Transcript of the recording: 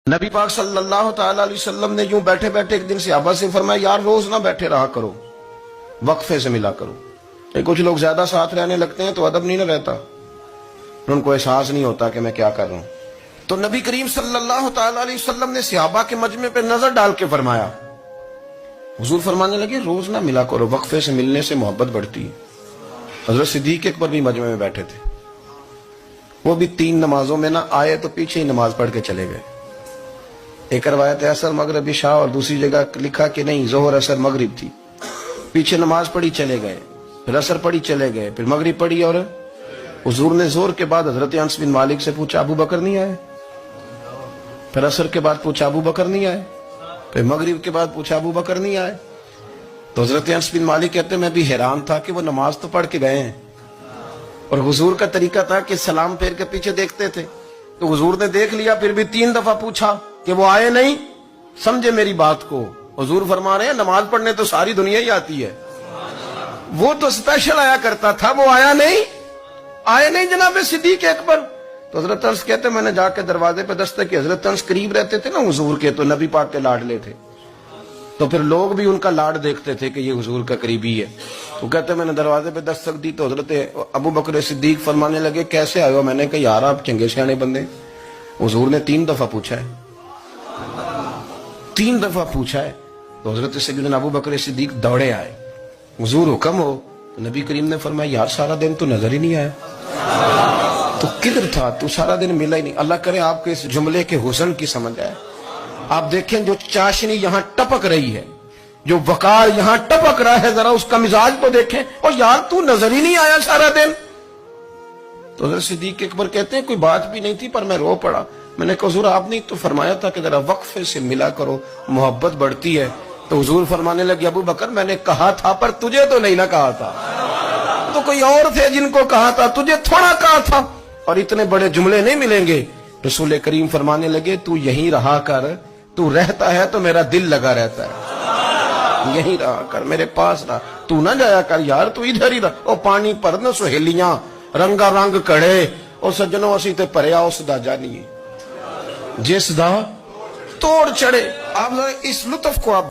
نبی پاک صلی اللہ تعالی علیہ وسلم نے یوں بیٹھے بیٹھے ایک دن صحابہ سے فرمایا یار روز نہ بیٹھے رہا کرو، وقفے سے ملا کرو۔ کچھ لوگ زیادہ ساتھ رہنے لگتے ہیں تو ادب نہیں نہ رہتا، ان کو احساس نہیں ہوتا کہ میں کیا کر رہا ہوں۔ تو نبی کریم صلی اللہ تعالی علیہ وسلم نے صحابہ کے مجمع پہ نظر ڈال کے فرمایا، حضور فرمانے لگے روز نہ ملا کرو، وقفے سے ملنے سے محبت بڑھتی ہے۔ حضرت صدیق اکبر بھی مجمع میں بیٹھے تھے، وہ بھی 3 نمازوں میں نہ آئے تو پیچھے ہی نماز پڑھ کے چلے گئے۔ ایک روایت ہے عصر مغرب عشاء، اور دوسری جگہ لکھا کہ نہیں ظہر عصر مغرب تھی، پیچھے نماز پڑھی چلے گئے، پھر عصر پڑھی چلے گئے، پھر مغرب پڑھی، اور حضور نے ظہر کے بعد حضرت انس بن مالک سے پوچھا ابو بکر نہیں آئے؟ پھر عصر کے بعد پوچھا ابو بکر نہیں آئے؟ پھر مغرب کے بعد پوچھا ابو بکر نہیں آئے؟ تو حضرت انس بن مالک کہتے میں بھی حیران تھا کہ وہ نماز تو پڑھ کے گئے ہیں، اور حضور کا طریقہ تھا کہ سلام پھیر کے پیچھے دیکھتے تھے، تو حضور نے دیکھ لیا، پھر بھی 3 دفعہ پوچھا کہ وہ آئے نہیں؟ سمجھے میری بات کو؟ حضور فرما رہے ہیں نماز پڑھنے تو ساری دنیا ہی آتی ہے، وہ تو اسپیشل آیا کرتا تھا، وہ آیا نہیں جناب صدیق اکبر۔ تو حضرت انس کہتے میں نے جا کے دروازے پہ دستک کی، حضرت انس قریب رہتے تھے نا حضور کے، تو نبی پاک کے لاڈلے تھے، تو پھر لوگ بھی ان کا لاڈ دیکھتے تھے کہ یہ حضور کا قریبی ہے۔ تو کہتے میں نے دروازے پہ دستک دی تو حضرت ابو بکر صدیق فرمانے لگے کیسے آئے ہو؟ میں نے کہا یار آپ چنگے سیانے بندے، حضور نے 3 دفعہ پوچھا ہے، 3 دفعہ پوچھا ہے۔ تو حضرت سیدنا ابو بکر صدیق دوڑے آئے، حضور حکم ہو؟ تو نبی کریم نے فرمایا یار سارا دن تو نظر ہی نہیں آیا، تو کدھر تھا تو؟ سارا دن ملا ہی نہیں۔ اللہ کرے آپ کے اس جملے کے حسن کی سمجھ آئے۔ آپ دیکھیں جو چاشنی یہاں ٹپک رہی ہے، جو وقار یہاں ٹپک رہا ہے، ذرا اس کا مزاج کو دیکھیں، اور یار تو نظر ہی نہیں آیا سارا دن۔ تو حضرت صدیق اکبر کہتے ہیں کوئی بات بھی نہیں تھی پر میں رو پڑا۔ میں نے کہا حضور آپ نے تو فرمایا تھا کہ ذرا وقفے سے ملا کرو، محبت بڑھتی ہے۔ تو حضور فرمانے لگے ابو بکر میں نے کہا تھا پر تجھے تو نہیں نہ کہا تھا، تو کوئی اور تھے جن کو کہا تھا، تجھے تھوڑا کہا تھا، اور اتنے بڑے جملے نہیں ملیں گے۔ رسول کریم فرمانے لگے تو یہیں رہا کر، تو رہتا ہے تو میرا دل لگا رہتا ہے، یہیں رہا کر، میرے پاس رہا، تو نہ جایا کر یار، تو ادھر ہی رہا۔ او پانی پرن سہیلیاں رنگا رنگ کڑے، اور سجنوں اسی تے پریا اس دا جانیے جس دا توڑ چڑھے۔ آپ اس لطف کو آپ